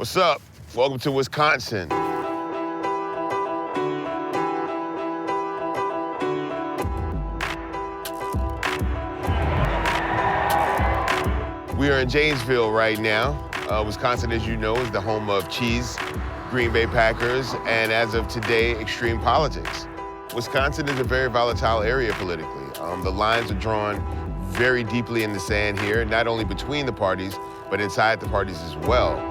What's up? Welcome to Wisconsin. We are in Janesville right now. Wisconsin, as you know, is the home of cheese, Green Bay Packers, and as of today, extreme politics. Wisconsin is a very volatile area politically. The lines are drawn very deeply in the sand here, not only between the parties, but inside the parties as well.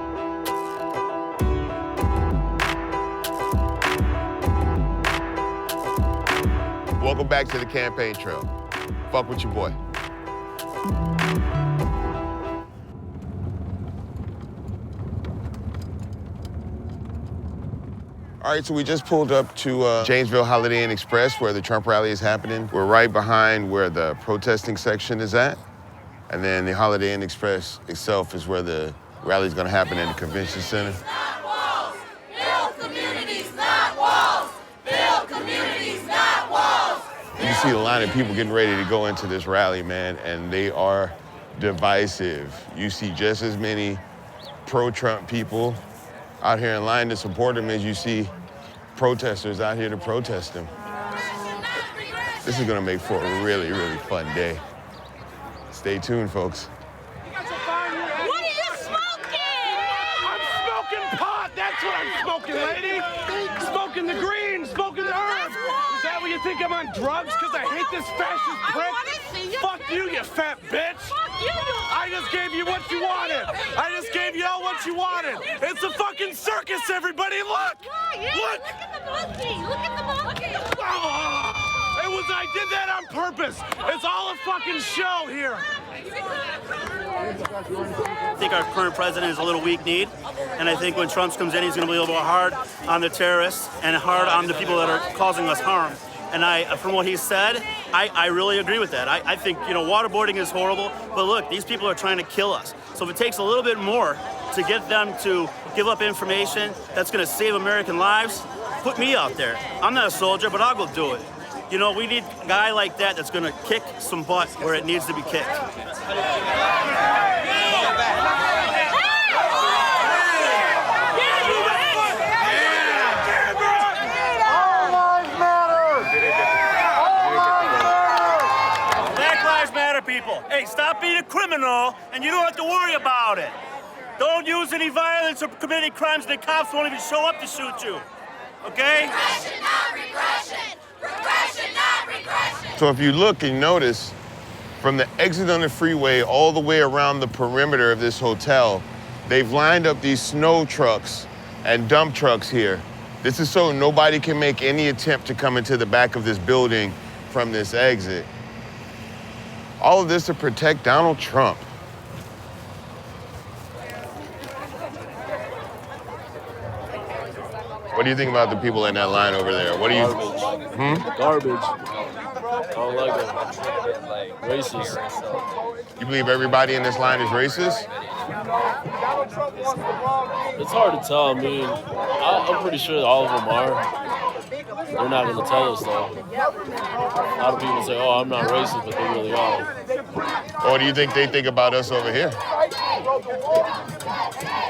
Welcome back to the campaign trail. Fuck with your boy. All right, so we just pulled up to Janesville Holiday Inn Express where the Trump rally is happening. We're right behind where the protesting section is at. And then the Holiday Inn Express itself is where the rally is gonna happen in the convention center. Not walls. Build communities, not walls. Build communities, not walls. You see a line of people getting ready to go into this rally, man, and they are divisive. You see just as many pro-Trump people out here in line to support him as you see protesters out here to protest him. This is gonna make for a really, really fun day. Stay tuned, folks. What are you smoking? I'm smoking pot, that's what I'm smoking, lady. Smoking the green, smoking the herb. Is that what you think I'm on drugs? Because I hate this fascist prick? Fuck you, you fat bitch. Fuck you. I just gave you what you wanted. I just gave you all what you wanted. It's a fucking circus, everybody. Look. Yeah, Look. Look at the monkey. Look at the monkey. I did that on purpose. It's all a fucking show here. I think our current president is a little weak-kneed, and I think when Trump comes in, he's going to be a little bit hard on the terrorists and hard on the people that are causing us harm. And from what he said, I really agree with that. I think, waterboarding is horrible, but look, these people are trying to kill us. So if it takes a little bit more to get them to give up information that's going to save American lives, put me out there. I'm not a soldier, but I'll go do it. We need a guy like that that's going to kick some butt where it needs to be kicked. People. Hey, stop being a criminal, and you don't have to worry about it. Don't use any violence or commit any crimes, and the cops won't even show up to shoot you. Okay? Regression, not regression. Regression, not regression. So if you look and notice, from the exit on the freeway all the way around the perimeter of this hotel, they've lined up these snow trucks and dump trucks here. This is so nobody can make any attempt to come into the back of this building from this exit. All of this to protect Donald Trump. What do you think about the people in that line over there? What do you? Garbage. I don't like it. Racist. You believe everybody in this line is racist? It's hard to tell. I mean, I'm pretty sure all of them are. They're not going to tell us, though. A lot of people say, oh, I'm not racist, but they really are. What do you think they think about us over here?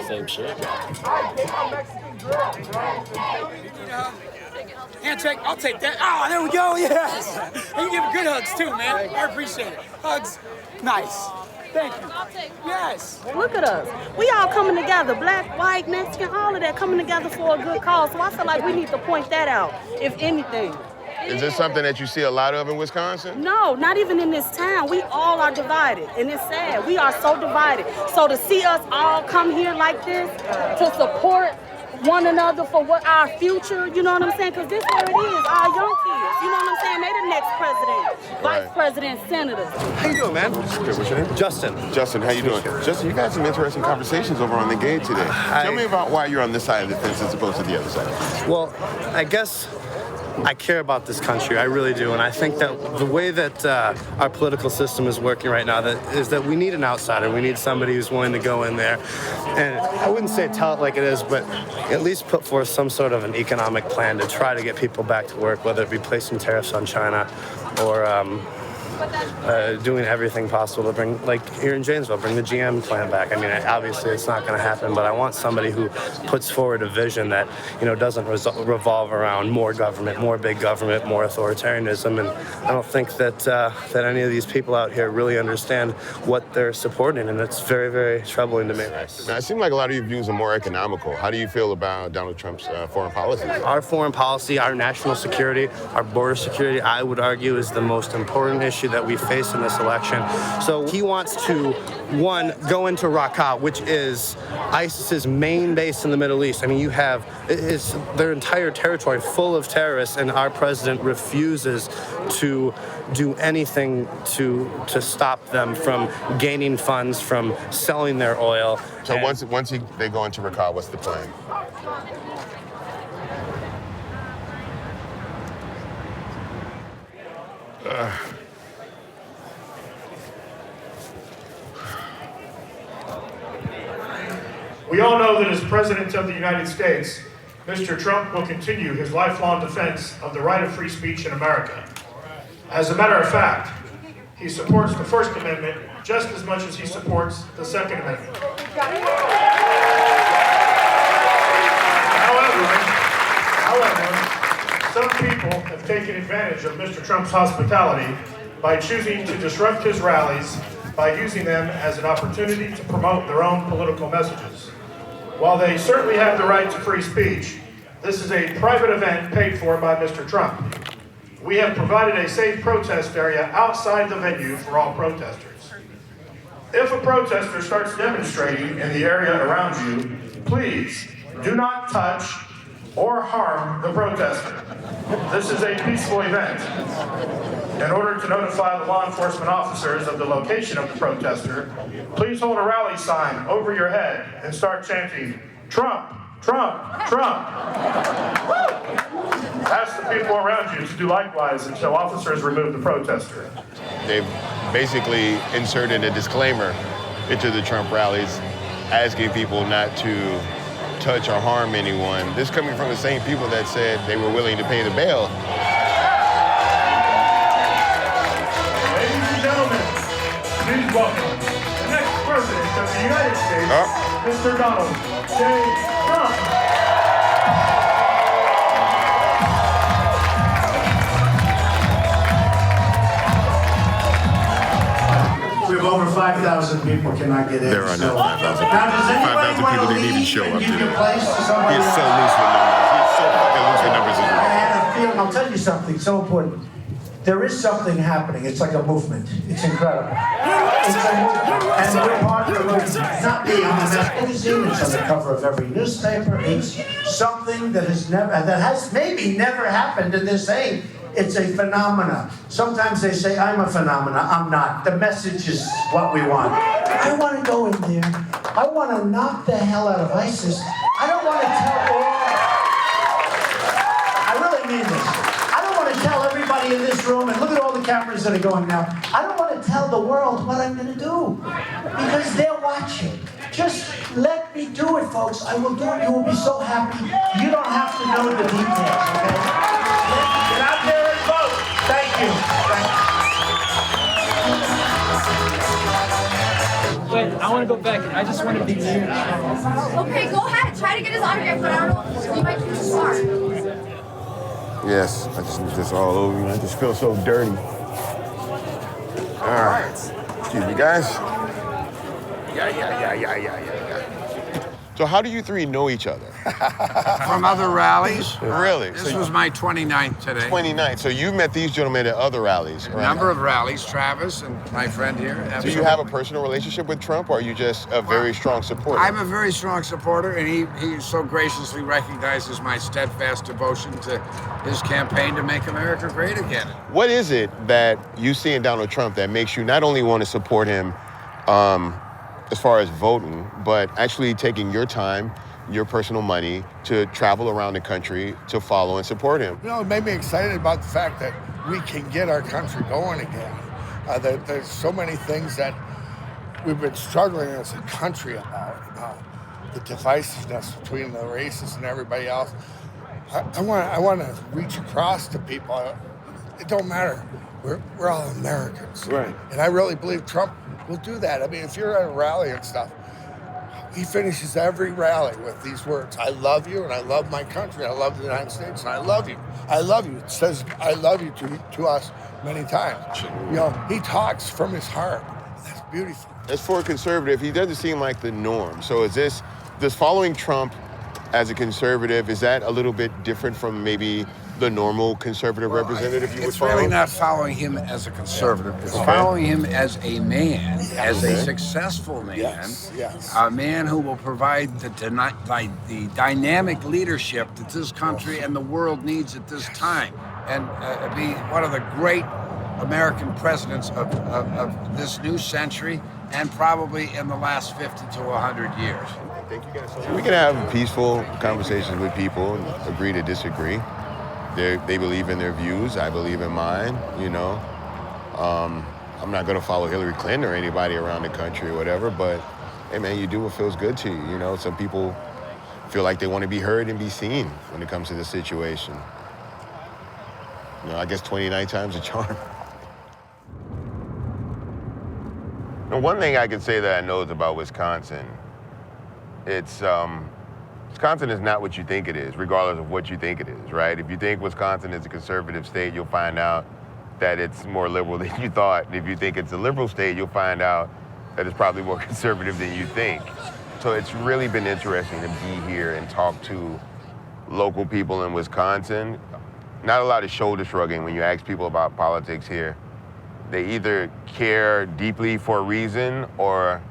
Same shit. Handshake, I'll take that. Oh, there we go, yes. And you give good hugs, too, man. I appreciate it. Hugs, nice. Thank you. Yes. Look at us. We all coming together, black, white, Mexican, all of that coming together for a good cause. So I feel like we need to point that out, if anything. Is this something that you see a lot of in Wisconsin? No, not even in this town. We all are divided, and it's sad. We are so divided. So to see us all come here like this, to support one another for what our future, you know what I'm saying? Because this is where it is, our young kids. You know what I'm saying? They the next president, vice president, senators. How you doing, man? Okay, what's your name? Justin. Justin, how you doing? Justin, you got some interesting conversations over on the game today. Tell me about why you're on this side of the fence as opposed to the other side. Well, I guess I care about this country, I really do, and I think that the way that our political system is working right now is that we need an outsider. We need somebody who's willing to go in there, and I wouldn't say tell it like it is, but at least put forth some sort of an economic plan to try to get people back to work, whether it be placing tariffs on China or doing everything possible to bring, like here in Janesville, bring the GM plant back. I mean, obviously it's not going to happen, but I want somebody who puts forward a vision that, doesn't revolve around more government, more big government, more authoritarianism. And I don't think that any of these people out here really understand what they're supporting, and it's very, very troubling to me. Now, it seems like a lot of your views are more economical. How do you feel about Donald Trump's foreign policy? Our foreign policy, our national security, our border security, I would argue, is the most important issue that we face in this election. So he wants to, one, go into Raqqa, which is ISIS's main base in the Middle East. I mean, you have their entire territory full of terrorists, and our president refuses to do anything to stop them from gaining funds, from selling their oil. So once they go into Raqqa, what's the plan? We all know that as President of the United States, Mr. Trump will continue his lifelong defense of the right of free speech in America. As a matter of fact, he supports the First Amendment just as much as he supports the Second Amendment. However, some people have taken advantage of Mr. Trump's hospitality by choosing to disrupt his rallies by using them as an opportunity to promote their own political messages. While they certainly have the right to free speech, this is a private event paid for by Mr. Trump. We have provided a safe protest area outside the venue for all protesters. If a protester starts demonstrating in the area around you, please do not touch or harm the protester. This is a peaceful event. In order to notify the law enforcement officers of the location of the protester, please hold a rally sign over your head and start chanting, "Trump, Trump, Trump." Ask the people around you to do likewise until officers remove the protester. They've basically inserted a disclaimer into the Trump rallies asking people not to touch or harm anyone. This coming from the same people that said they were willing to pay the bail. Ladies and gentlemen, please welcome the next President of the United States, Mr. Donald J. Trump. We have over 5,000 people cannot get in. There are no 5,000 Now, does anybody 5,000 want people to didn't even leave show and up give today. your place to somebody He's so else? loose with numbers. He's so fucking loose with numbers as I well. had a feeling, I'll tell you something so important. There is something happening. It's like a movement. It's incredible. It's a movement. And we're part of the movement. It's not me. I'm a magazine. It's on the cover of every newspaper. It's something that has maybe never happened in this age. It's a phenomena. Sometimes they say, I'm a phenomena. I'm not. The message is what we want. I want to go in there. I want to knock the hell out of ISIS. I don't want to tell all. I really mean this. I don't want to tell everybody in this room, and look at all the cameras that are going now. I don't want to tell the world what I'm going to do. Because they're watching. Just let me do it, folks. I will do it. You will be so happy. You don't have to know the details, okay? Get out there and vote. Thank you. Wait, I want to go back. I just want to be here. Okay, go ahead. Try to get his autograph, but I don't know. You might be too far. Yes, I just need this all over me. I just feel so dirty. All right. Excuse me, guys. Yeah. So how do you three know each other? From other rallies. Really? This was my 29th today. 29. So you met these gentlemen at other rallies, right? A number of rallies, Travis and my friend here. Do you have a personal relationship with Trump, or are you just a very strong supporter? I'm a very strong supporter, and he so graciously recognizes my steadfast devotion to his campaign to make America great again. What is it that you see in Donald Trump that makes you not only want to support him as far as voting, but actually taking your time, your personal money to travel around the country to follow and support him? You know, it made me excited about the fact that we can get our country going again. There's so many things that we've been struggling as a country about. The divisiveness between the races and everybody else. I want to reach across to people. It don't matter we're all Americans. Right. And I really believe Trump will do that. I mean, if you're at a rally and stuff, he finishes every rally with these words: I love you, and I love my country, I love the United States, and I love you. I love you. It says I love you to us many times. You know, he talks from his heart. That's beautiful. As for a conservative, he doesn't seem like the norm. So does following Trump as a conservative, is that a little bit different from maybe the normal conservative representative you would follow? It's really not following him as a conservative. It's following him as a man, as a successful man, a man who will provide the dynamic leadership that this country and the world needs at this time, and be one of the great American presidents of this new century, and probably in the last 50 to 100 years. Thank you guys so much. We can have peaceful conversations with people and agree to disagree. They believe in their views. I believe in mine, you know. I'm not going to follow Hillary Clinton or anybody around the country or whatever, but, hey, man, you do what feels good to you, you know. Some people feel like they want to be heard and be seen when it comes to the situation. You know, I guess 29 times a charm. Now, one thing I can say that I know is about Wisconsin, Wisconsin is not what you think it is, regardless of what you think it is, right? If you think Wisconsin is a conservative state, you'll find out that it's more liberal than you thought. If you think it's a liberal state, you'll find out that it's probably more conservative than you think. So it's really been interesting to be here and talk to local people in Wisconsin. Not a lot of shoulder shrugging when you ask people about politics here. They either care deeply for a reason or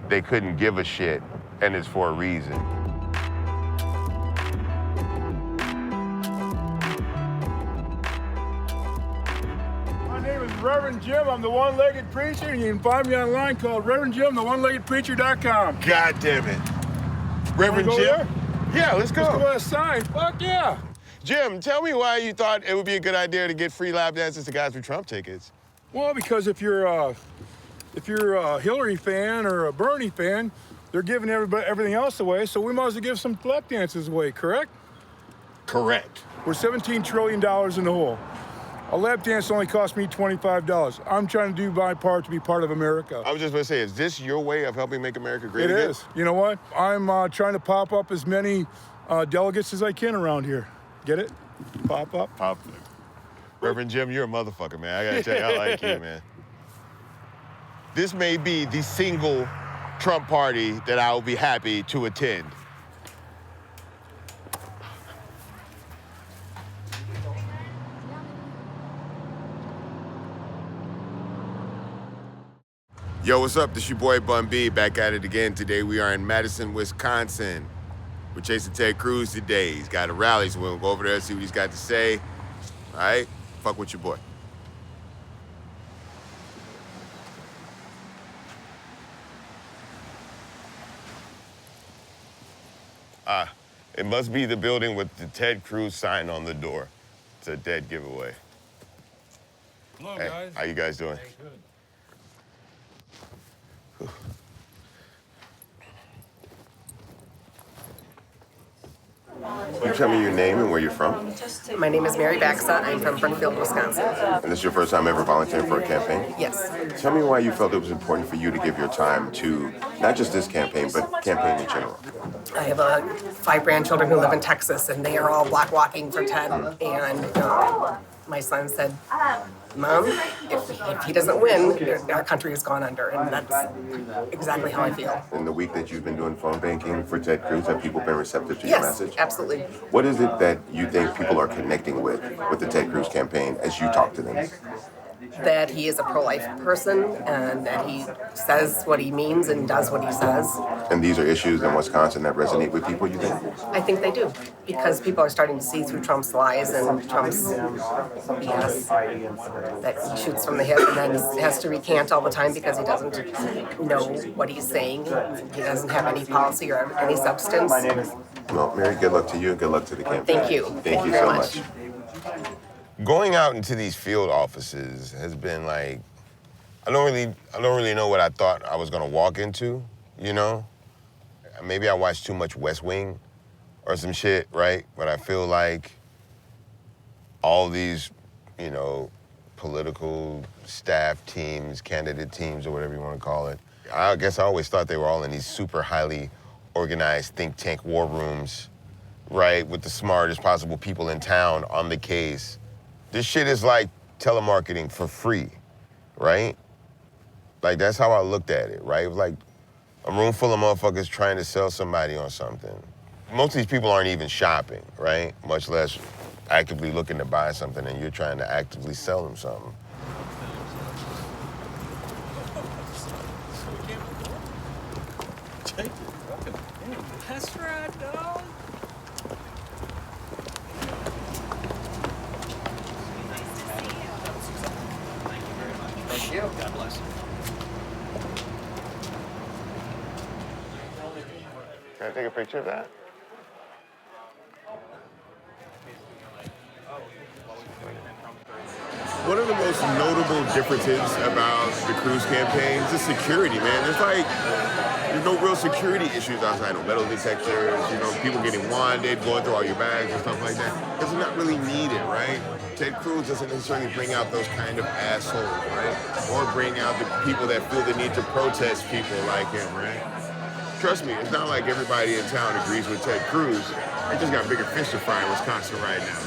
they couldn't give a shit and it's for a reason. My name is Reverend Jim. I'm the one-legged preacher, and you can find me online called Reverend Jim, theleoneleggedpreacher.com. God damn it. Reverend Jim? There? Yeah, let's go. Let's go outside. Fuck yeah. Jim, tell me why you thought it would be a good idea to get free lap dances to guys with Trump tickets. Well, because if you're a Hillary fan or a Bernie fan, they're giving everything else away, so we might as well give some lap dances away, correct? Correct. We're $17 trillion in the hole. A lap dance only cost me $25. I'm trying to do my part to be part of America. I was just going to say, is this your way of helping make America great again? It is. You know what? I'm trying to pop up as many delegates as I can around here. Get it? Pop up. Pop. Reverend Jim, you're a motherfucker, man. I got to tell you, I like you, man. This may be the single Trump party that I will be happy to attend. Yo, what's up? This your boy Bun B, back at it again. Today we are in Madison, Wisconsin. We're chasing Ted Cruz today. He's got a rally, so we'll go over there and see what he's got to say. All right? Fuck with your boy. It must be the building with the Ted Cruz sign on the door. It's a dead giveaway. Hello, hey, guys. How you guys doing? Good. Can you tell me your name and where you're from? My name is Mary Baxa. I'm from Brookfield, Wisconsin. And this is your first time ever volunteering for a campaign? Yes. Tell me why you felt it was important for you to give your time to not just this campaign, but campaign in general. I have 5 grandchildren who live in Texas, and they are all block walking for Ted. And my son said, Mom, if he doesn't win, our country has gone under. And that's exactly how I feel. In the week that you've been doing phone banking for Ted Cruz, have people been receptive to your message? Yes, absolutely. What is it that you think people are connecting with the Ted Cruz campaign as you talk to them? That he is a pro-life person and that he says what he means and does what he says. And these are issues in Wisconsin that resonate with people, you think? I think they do, because people are starting to see through Trump's lies and Trump's BS that he shoots from the hip and then has to recant all the time because he doesn't know what he's saying. He doesn't have any policy or any substance. Well, Mary, good luck to you and good luck to the campaign. Thank you. Thank you very so much. Going out into these field offices has been like, I don't really know what I thought I was gonna walk into, you know? Maybe I watched too much West Wing or some shit, right? But I feel like all these, you know, political staff teams, candidate teams, or whatever you want to call it. I guess I always thought they were all in these super highly organized think tank war rooms, right, with the smartest possible people in town on the case. This shit is like telemarketing for free, right? Like, that's how I looked at it, right? It was like a room full of motherfuckers trying to sell somebody on something. Most of these people aren't even shopping, right? Much less actively looking to buy something, and you're trying to actively sell them something. That's right, dog. Thank you. God bless. Can I take a picture of that? One of the most notable differences about the Cruz campaign is the security, man. There's no real security issues outside. No metal detectors, people getting wanded, going through all your bags and stuff like that. It's not really needed, right? Ted Cruz doesn't necessarily bring out those kind of assholes, right? Or bring out the people that feel the need to protest people like him, right? Trust me, it's not like everybody in town agrees with Ted Cruz. They just got bigger fish to fry in Wisconsin right now.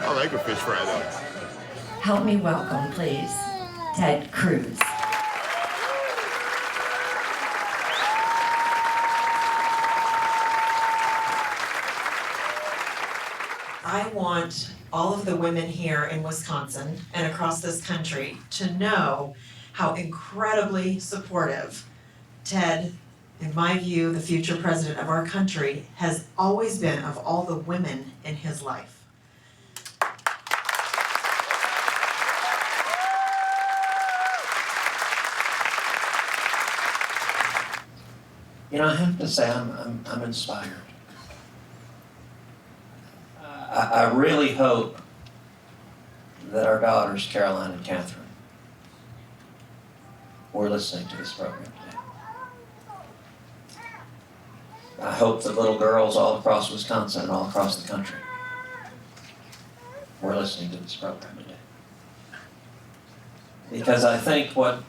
I like a fish fry, though. Help me welcome, please, Ted Cruz. I want all of the women here in Wisconsin and across this country to know how incredibly supportive Ted, in my view, the future president of our country, has always been of all the women in his life. I have to say I'm inspired. I really hope that our daughters, Caroline and Catherine, were listening to this program today. I hope that little girls all across Wisconsin and all across the country were listening to this program today. Because I think what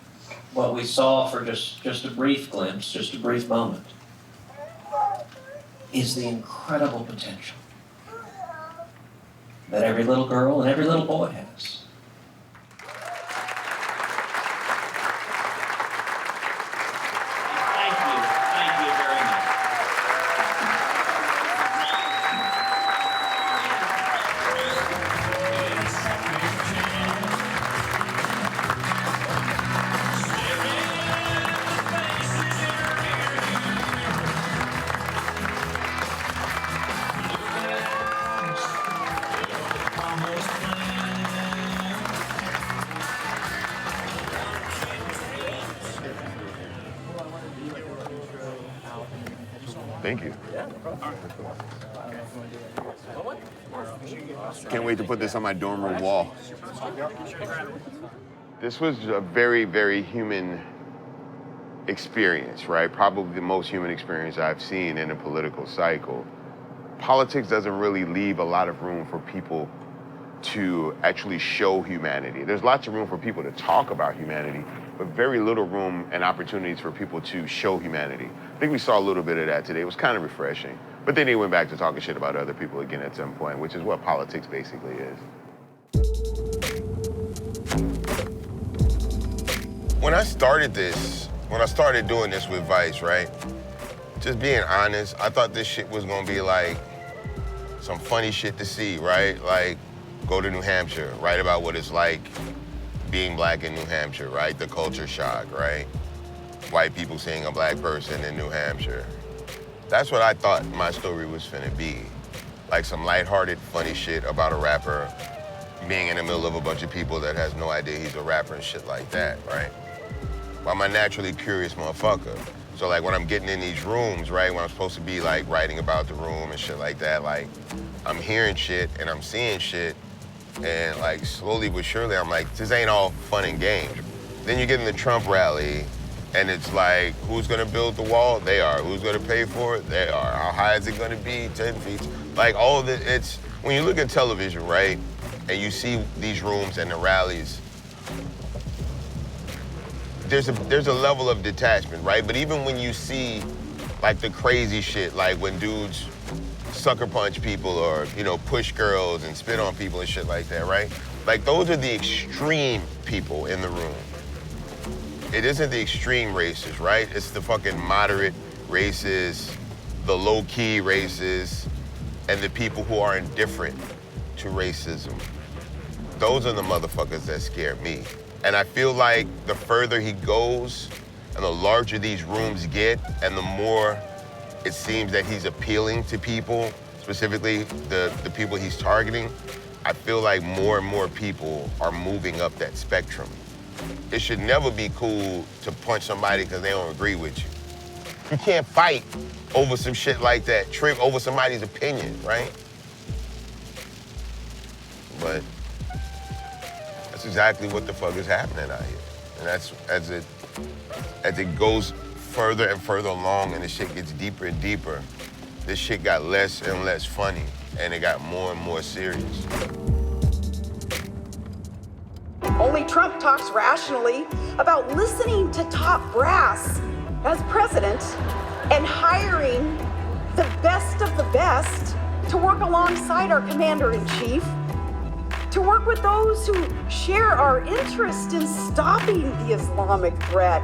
we saw for just a brief glimpse, just a brief moment, is the incredible potential that every little girl and every little boy has. Thank you very much. Thank you. Can't wait to put this on my dorm room wall. This was a very, very human experience, right? Probably the most human experience I've seen in a political cycle. Politics doesn't really leave a lot of room for people to actually show humanity. There's lots of room for people to talk about humanity, but very little room and opportunities for people to show humanity. I think we saw a little bit of that today. It was kind of refreshing. But then they went back to talking shit about other people again at some point, which is what politics basically is. When I started doing this with Vice, right? Just being honest, I thought this shit was gonna be like some funny shit to see, right? Like, go to New Hampshire, write about what it's like being black in New Hampshire, right? The culture shock, right? White people seeing a black person in New Hampshire. That's what I thought my story was finna be. Like some lighthearted, funny shit about a rapper being in the middle of a bunch of people that has no idea he's a rapper and shit like that, right? But I'm a naturally curious motherfucker. So like when I'm getting in these rooms, right, when I'm supposed to be like writing about the room and shit like that, like I'm hearing shit and I'm seeing shit, and like slowly but surely I'm like, this ain't all fun and games. Then you get in the Trump rally and it's like, who's gonna build the wall? They are. Who's gonna pay for it? They are. How high is it gonna be? 10 feet? Like all of it, it's, when you look at television, right? and you see these rooms and the rallies, there's a level of detachment, right? But even when you see like the crazy shit, like when dudes sucker punch people or, you know, push girls and spit on people and shit like that, right? Like those are the extreme people in the room. It isn't the extreme racists, right? It's the fucking moderate racists, the low-key racists, and the people who are indifferent to racism. Those are the motherfuckers that scare me. And I feel like the further he goes and the larger these rooms get and the more it seems that he's appealing to people, specifically the people he's targeting, I feel like more and more people are moving up that spectrum. It should never be cool to punch somebody because they don't agree with you. You can't fight over some shit like that, trip over somebody's opinion, right? But that's exactly what the fuck is happening out here. And that's as it goes further and further along and the shit gets deeper and deeper, this shit got less and less funny and it got more and more serious. Only Trump talks rationally about listening to top brass as president and hiring the best of the best to work alongside our commander-in-chief, to work with those who share our interest in stopping the Islamic threat.